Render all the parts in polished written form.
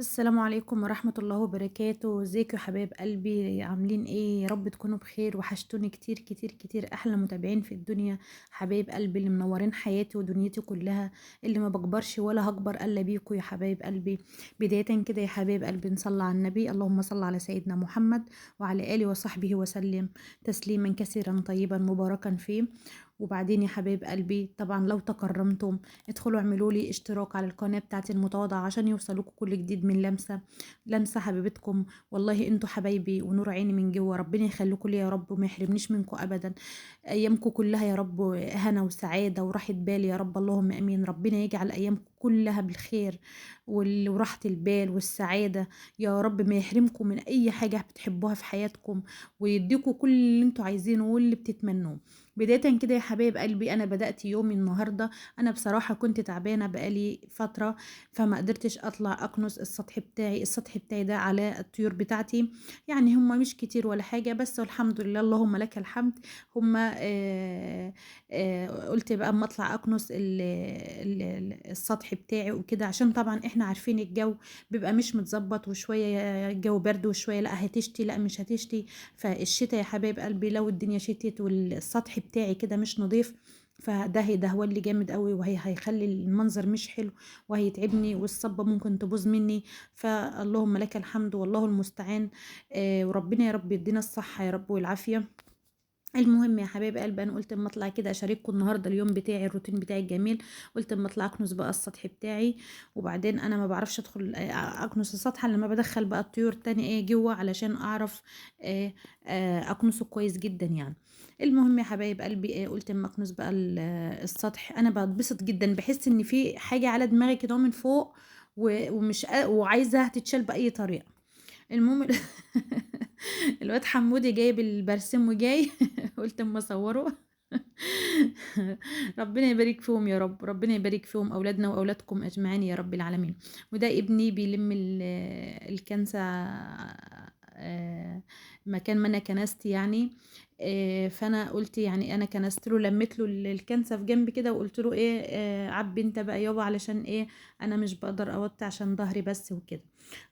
السلام عليكم ورحمة الله وبركاته. ازيكم يا حبايب قلبي؟ عاملين ايه؟ يا رب تكونوا بخير. وحشتوني كتير كتير كتير، احلى متابعين في الدنيا. حبايب قلبي اللي منورين حياتي ودنيتي كلها، اللي ما بكبرش ولا هكبر الا بيكم يا حبايب قلبي. بداية كده يا حبايب قلبي نصلي على النبي، اللهم صل على سيدنا محمد وعلى آله وصحبه وسلم تسليما كثيرا طيبا مباركا فيه. وبعدين يا حبايب قلبي، طبعا لو تكرمتم ادخلوا اعملوا لي اشتراك على القناة بتاعتي المتواضعة عشان يوصلوكوا كل جديد من لمسة حبيبتكم. والله انتوا حبايبي ونور عيني من جوه، ربنا يخليكم لي يا رب وما يحرمنيش منكم ابدا. ايامكم كلها يا رب هنا وسعادة وراحة بال يا رب، اللهم امين. ربنا يجعل ايامكم كلها بالخير وراحة البال والسعادة يا رب، ما يحرمكم من اي حاجة بتحبوها في حياتكم، ويديكم كل اللي انتوا عايزينه واللي بتتمنوه. بداية كده يا حبايب قلبي، انا بدأت يومي النهاردة. انا بصراحة كنت تعبانة بقالي فترة، فما قدرتش اطلع اكنس السطح بتاعي ده على الطيور بتاعتي. يعني هم مش كتير ولا حاجة، بس الحمد لله اللهم لك الحمد. هم قلت بقى اما اطلع اكنس السطح بتاعي وكده، عشان طبعا احنا عارفين الجو بيبقى مش متظبط، وشوية الجو برد وشوية لا هتشتي لا مش هتشتي. فالشتاء يا حبايب قلبي لو الدنيا شتيت والسطح بتاعي كده مش نظيف، فده هيدهولي جامد قوي وهيخلي المنظر مش حلو، وهيتعبني والصبة ممكن تبوظ مني. فاللهم لك الحمد والله المستعان. وربنا يا رب يدينا الصحة يا رب والعافية. المهم يا حبايب قلبي، انا قلت اما اطلع كده اشارككم النهارده اليوم بتاعي، الروتين بتاعي الجميل. قلت اما اطلع اكنس بقى السطح بتاعي. وبعدين انا ما بعرفش ادخل اكنس السطح إلا لما بدخل بقى الطيور التانية ايه جوه علشان اعرف اكنسه كويس جدا يعني. المهم يا حبايب قلبي، قلت اما اكنس بقى السطح. انا بتبسط جدا، بحس ان في حاجه على دماغي كده من فوق، ومش وعايزه تتشال باي طريقه. المهم الواد حمودي جايب البرسيم وجاي قلت اما اصوره. ربنا يبارك فيهم يا رب، ربنا يبارك فيهم اولادنا واولادكم اجمعين يا رب العالمين. وده ابني بيلم الكنسة، مكان ما انا كنست يعني. فانا قلت يعني انا كنست له، لميت له الكنسة في جنب كده، وقلت له ايه عبي انت بقى يابا، علشان ايه انا مش بقدر اوطي عشان ظهري بس وكده.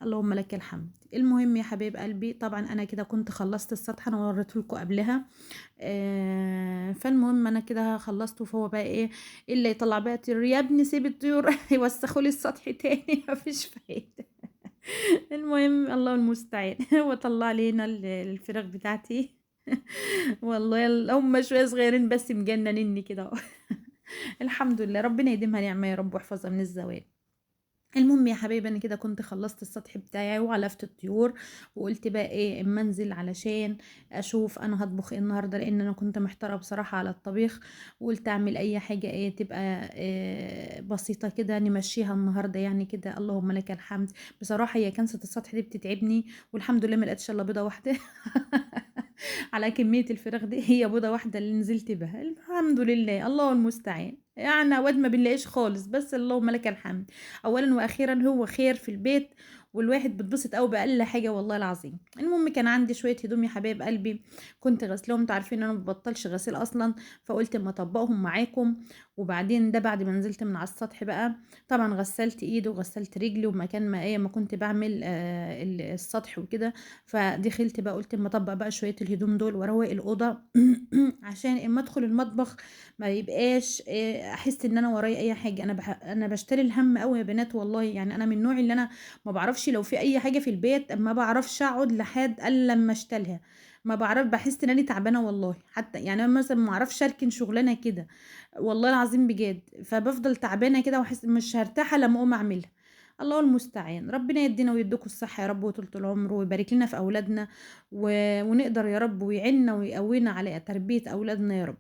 اللهم لك الحمد. المهم يا حبيب قلبي، طبعا انا كده كنت خلصت السطح، انا وريته لكم قبلها. فالمهم انا كده خلصته، فهو بقى ايه الا يطلع بقى طيور، يا ابني سيب الطيور يوسخوا لي السطح تاني مفيش فايدة. المهم الله المستعان. هو طلع لي هنا الفراخ بتاعتي. والله هم شوية صغيرين بس مجننني كده اهو. الحمد لله، ربنا يديمها نعمة يا رب ويحفظها من الزوال. المهم يا حبايبي، انا كده كنت خلصت السطح بتاعي وعلفت الطيور، وقلت بقى ايه اما انزل علشان اشوف انا هطبخ ايه النهارده، لان انا كنت محتاره بصراحه على الطبيخ. وقلت اعمل اي حاجه ايه تبقى إيه بسيطه كده نمشيها النهارده يعني كده. اللهم لك الحمد. بصراحه هي كنسه السطح دي بتتعبني، والحمد لله ما لقيتش الا بيضه واحده. على كميه الفراخ دي هي بيضه واحده اللي نزلت بها، الحمد لله الله المستعان. يعني عواد ما بنلاقيش خالص، بس اللهم لك الحمد. اولا واخيرا هو خير في البيت، والواحد بتبسط قوي باقل حاجه والله العظيم. المهم كان عندي شويه هدوم يا حبايب قلبي، كنت غسلهم. انتوا عارفين ان انا ما ببطلش غسيل اصلا، فقلت اما اطبقهم معاكم. وبعدين ده بعد ما نزلت من على السطح بقى، طبعا غسلت ايدي وغسلت رجلي، ومكان ما ايه ما كنت بعمل السطح وكده. فدخلت بقى قلت اما اطبق بقى شويه الهدوم دول واروق الاوضه عشان اما ادخل المطبخ ما يبقاش احس ان انا ورايا اي حاجه. انا بشتري الهم قوي يا بنات والله. يعني انا من النوع اللي انا ما بعرفش لو في اي حاجه في البيت، ما بعرفش اقعد لحد الا لما اشتلها. ما بعرف، بحس ان انا تعبانه والله. حتى يعني انا مثلا ما اعرفش اركن شغلانه كده، والله العظيم بجد. فبفضل تعبانه كده واحس مش هرتاح لما اقوم اعملها. الله المستعان. ربنا يدينا ويديكم الصحه يا رب وطولة العمر، ويبارك لنا في اولادنا ونقدر يا رب، ويعيننا ويقوينا على تربيه اولادنا يا رب.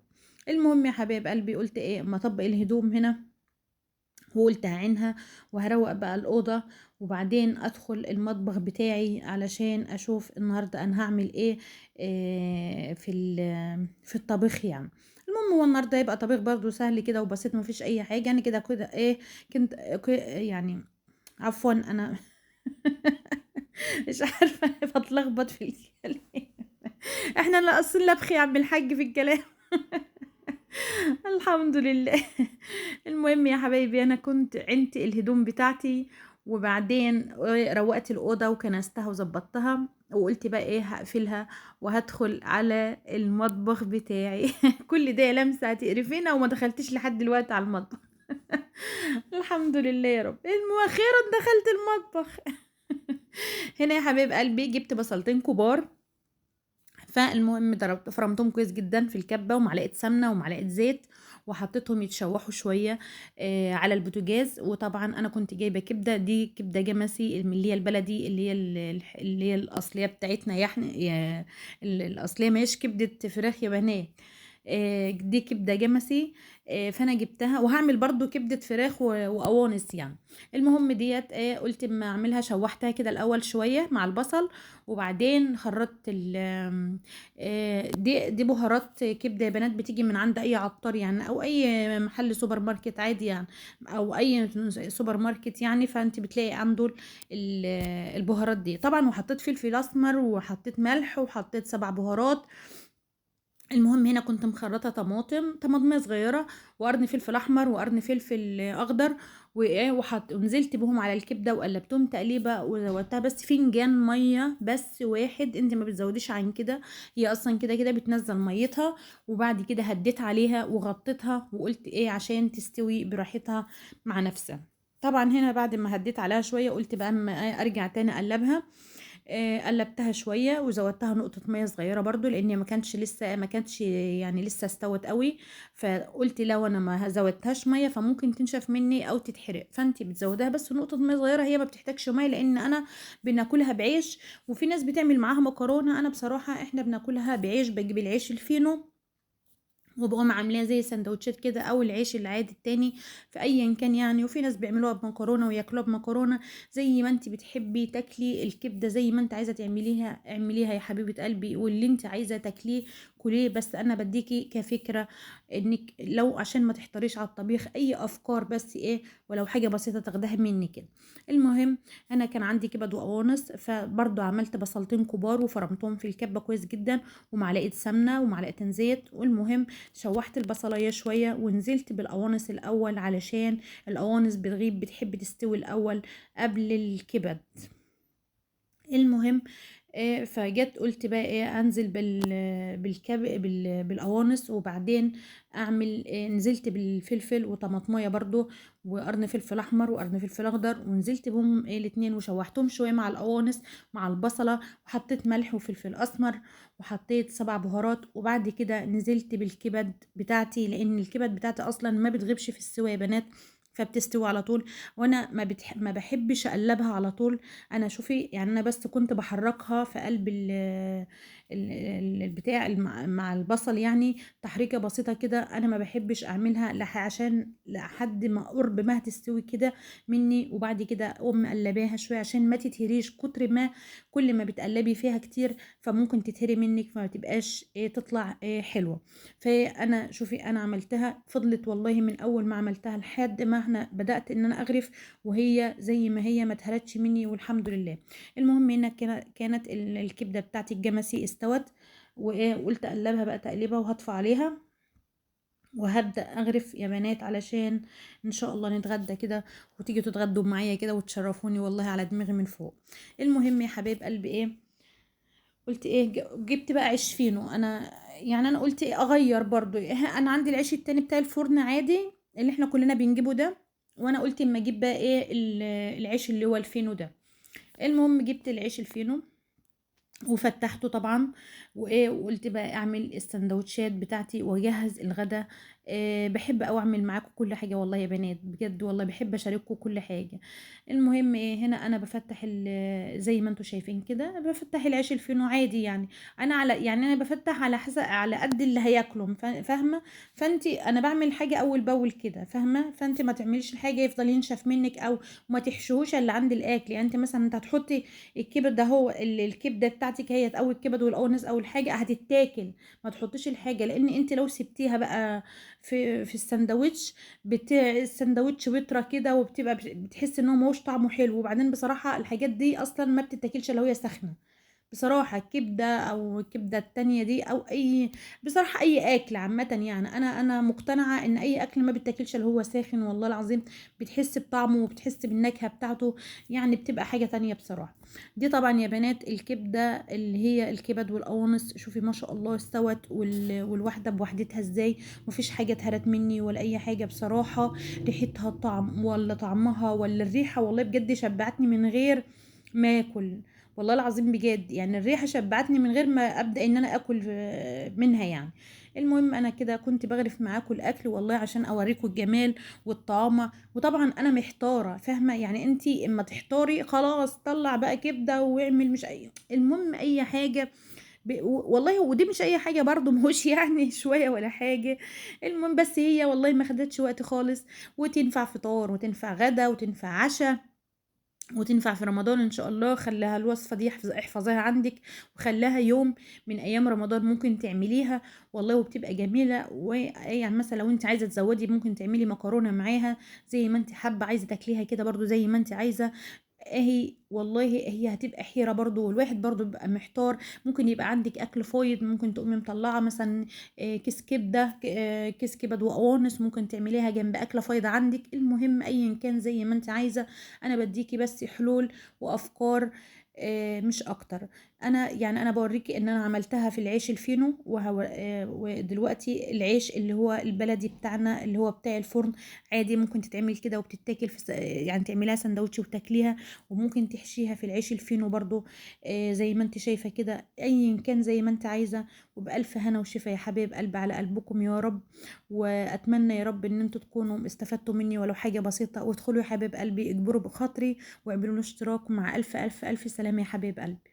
المهم يا حبايب قلبي، قلت ايه اما اطبق الهدوم هنا، وقلت هعينها وهروق بقى الأوضة، وبعدين أدخل المطبخ بتاعي علشان أشوف النهاردة أنا هعمل إيه في الطبيخ يعني. المهم هو النهاردة هيبقى طبيخ برضو سهل كده وبسيط، مفيش أي حاجة يعني كده كده إيه. كنت يعني عفوا أنا مش عارفة بتلخبط في الكلام. احنا ناقصين لبخ يا عم الحاج في الكلام. الحمد لله. المهم يا حبايبي، انا كنت عينت الهدوم بتاعتي، وبعدين روقت الأوضة وكنستها وظبطتها، وقلت بقى ايه هقفلها وهدخل على المطبخ بتاعي. كل ده لمسة هتقرفينا وما دخلتش لحد دلوقتي على المطبخ. الحمد لله يا رب، أخيرا دخلت المطبخ. هنا يا حبيب قلبي جبت بصلتين كبار، فالمهم فرمتهم كويس جدا في الكبة ومعلقة سمنة ومعلقة زيت، وحطيتهم يتشوحوا شوية على البوتاجاز. وطبعا انا كنت جايبة كبدة، دي كبدة جمسي اللي هي البلدي، اللي هي الأصلية بتاعتنا يعني، الأصلية ماهيش كبدة فراخ يابانية. دي كبدة جمسي. فانا جبتها وهعمل برضو كبدة فراخ وقوانص يعني. المهم ديت قلت اما اعملها، شوحتها كده الاول شوية مع البصل، وبعدين خرطت دي بهارات كبده يا بنات، بتيجي من عند اي عطار يعني، او اي محل سوبر ماركت عادي يعني، او اي سوبر ماركت يعني. فانت بتلاقي عنده ال- البهارات دي طبعا. وحطيت فلفل اسمر وحطيت ملح وحطيت 7 بهارات. المهم هنا كنت مخرطه طماطميه صغيره، وقرن فلفل احمر وقرن فلفل اخضر، وايه ونزلت بهم على الكبده وقلبتهم تقليبه وزودتها بس فنجان ميه بس واحد، انت ما بتزوديش عن كده، هي اصلا كده كده بتنزل ميتها. وبعد كده هديت عليها وغطيتها وقلت ايه عشان تستوي براحتها مع نفسها. طبعا هنا بعد ما هديت عليها شويه قلت بقى اما ارجع تاني اقلبها. قلبتها شويه وزودتها نقطه ميه صغيره برضو، لان ما كانتش يعني لسه استوت قوي. فقلت لو انا ما زودتهاش ميه فممكن تنشف مني او تتحرق، فانت بتزودها بس نقطه ميه صغيره، هي ما بتحتاجش ميه لان انا بناكلها بعيش. وفي ناس بتعمل معاها مكرونه، انا بصراحه احنا بناكلها بعيش، بجيب العيش الفينو وبقوم عاملاه زي سندوتشات كده، او العيش العادي التاني في ايا كان يعني. وفي ناس بيعملوها بمكرونه وياكلوها بمكرونه، زي ما انت بتحبي تاكلي الكبده زي ما انت عايزه تعمليها اعمليها يا حبيبه قلبي، واللي انت عايزه تاكليه كليه. بس انا بديكي كفكره انك لو عشان ما تحتريش على الطبيخ اي افكار، بس ايه ولو حاجه بسيطه تاخدها مني كده. المهم انا كان عندي كبد وقوانص، فبرضو عملت بصلتين كبار وفرمتهم في الكبه كويس جدا، ومعلقه سمنه ومعلقتين زيت. والمهم شوحت البصلايه شويه ونزلت بالقوانص الاول، علشان القوانص بتحب تستوي الاول قبل الكبد. المهم فجت قلت بقى ايه انزل بالقوانص، وبعدين اعمل نزلت بالفلفل وطماطميه برضو، وقرن فلفل احمر وقرن فلفل اخضر، ونزلت بهم الاتنين وشوحتهم شويه مع القوانص مع البصله، وحطيت ملح وفلفل اسمر، وحطيت 7 بهارات. وبعد كده نزلت بالكبد بتاعتي، لان الكبد بتاعتي اصلا ما بتغيبش في السوا يا بنات، فبتستوي على طول. وانا ما بحبش اقلبها على طول. انا شوفي يعني انا بس كنت بحركها في قلب البتاع مع البصل يعني، تحريكه بسيطه كده. انا ما بحبش اعملها عشان لحد ما قرب ما هتستوي كده مني، وبعد كده اقوم مقلباها شويه عشان ما تتهريش، كتر ما كل ما بتقلبي فيها كتير فممكن تتهري منك، فما تبقاش تطلع حلوه. فانا شوفي انا عملتها فضلت والله من اول ما عملتها لحد ما احنا بدات ان انا اغرف، وهي زي ما هي ما اتهرتش مني والحمد لله. المهم هنا كانت الكبده بتاعتي الجمسي استوت، وقلت اقلبها بقى تقليبها وهطفي عليها، وهبدأ أغرف يا بنات علشان إن شاء الله نتغدى كده، وتيجي تتغدوا معايا كده وتشرفوني والله على دماغي من فوق. المهم يا حبايب قلبي قلت جبت بقى عيش فينو. أنا يعني أنا قلت أغير برضو أنا عندي العيش التاني بتاع الفرن عادي اللي احنا كلنا بنجيبه ده، وأنا قلت اما أجيب بقى العيش اللي هو الفينو ده. المهم جبت العيش الفينو وفتحته طبعا، وقلت بقى اعمل السندوتشات بتاعتي واجهز الغدا. بحب اوي اعمل معاكم كل حاجه والله يا بنات، بجد والله بحب اشارككم كل حاجه. المهم هنا انا بفتح زي ما انتم شايفين كده بفتح العيش الفينو عادي يعني. انا على يعني انا بفتح على حسب على قد اللي هياكلهم، فاهمه؟ انا بعمل حاجه اول باول كده، فاهمه؟ فانت ما تعمليش الحاجه يفضل ينشف منك، او ما تحشوش اللي عند الاكل. يعني انت مثلا انت هتحطي الكبد ده، هو الكبده بتاعتك هي او الكبد والقوانص او الحاجه هتتاكل، ما تحطيش الحاجه، لان انت لو سبتيها بقى في السندوتش السندوتش بيطرى كده، وبتبقى بتحس ان هو مش طعمه حلو. وبعدين بصراحه الحاجات دي اصلا ما بتتاكلش لو هي سخنه، بصراحة الكبدة أو الكبدة التانية دي أو بصراحة أي أكل عامةً يعني، أنا مقتنعة إن أي أكل ما بيتاكلش إلا هو ساخن والله العظيم، بتحسي بطعمه وبتحسي بالنكهة بتاعته، يعني بتبقى حاجة تانية بصراحة. دي طبعًا يا بنات الكبدة اللي هي الكبد والقوانص، شوفي ما شاء الله استوت والواحدة بوحدتها إزاي، ما فيش حاجة اتهرت مني ولا أي حاجة بصراحة، ريحتها والّا طعمها والّا الريحة والله بجد شبعتني من غير ما آكل. والله العظيم بجد يعني الريحة شبعتني من غير ما أبدأ إن أنا آكل منها يعني. المهم أنا كده كنت بغرف معاكم الأكل والله عشان أوريكم الجمال والطعامة، وطبعا أنا محتارة فاهمة يعني، انتي اما تحتاري خلاص طلع بقى كبدة واعمل مش أي المهم أي حاجة والله ودي مش أي حاجة برضو مهوش يعني شوية ولا حاجة. المهم بس هي والله ما خدتش وقت خالص، وتنفع فطار وتنفع غدا وتنفع عشاء وتنفع في رمضان ان شاء الله. خليها الوصفه دي احفظيها عندك، وخليها يوم من ايام رمضان ممكن تعمليها والله، وبتبقى جميله. ويعني مثلا لو انت عايزه تزودي ممكن تعملي مكرونه معاها زي ما انت حابه، عايزه تاكليها كده برضو زي ما انت عايزه. هي والله هي هتبقى حيرة برضو، والواحد برضو بيبقى محتار. ممكن يبقى عندك أكل فايض، ممكن تقومي مطلعة مثلا كيس كبدة، كيس كبد وقوانص، ممكن تعمليها جنب أكلة فايضة عندك. المهم أيا كان زي ما انت عايزة، أنا بديكي بس حلول وأفكار مش أكتر. أنا بوريكي إن أنا عملتها في العيش الفينو، ودلوقتي العيش اللي هو البلدي بتاعنا اللي هو بتاع الفرن عادي ممكن تتعمل كده وبتتاكل يعني تعمليها سندوتش وتاكليها، وممكن تحشيها في العيش الفينو برضو زي ما انت شايفة كده، ايا كان زي ما انت عايزة. وبألف هنا وشفا يا حبايب قلب على قلبكم يا رب. واتمنى يا رب ان انتوا تكونوا استفدتوا مني ولو حاجة بسيطة. وادخلوا يا حبايب قلبي اجبروا بخاطري واعملوا له اشتراك. مع الف الف الف سلامة يا حبايب قلبي.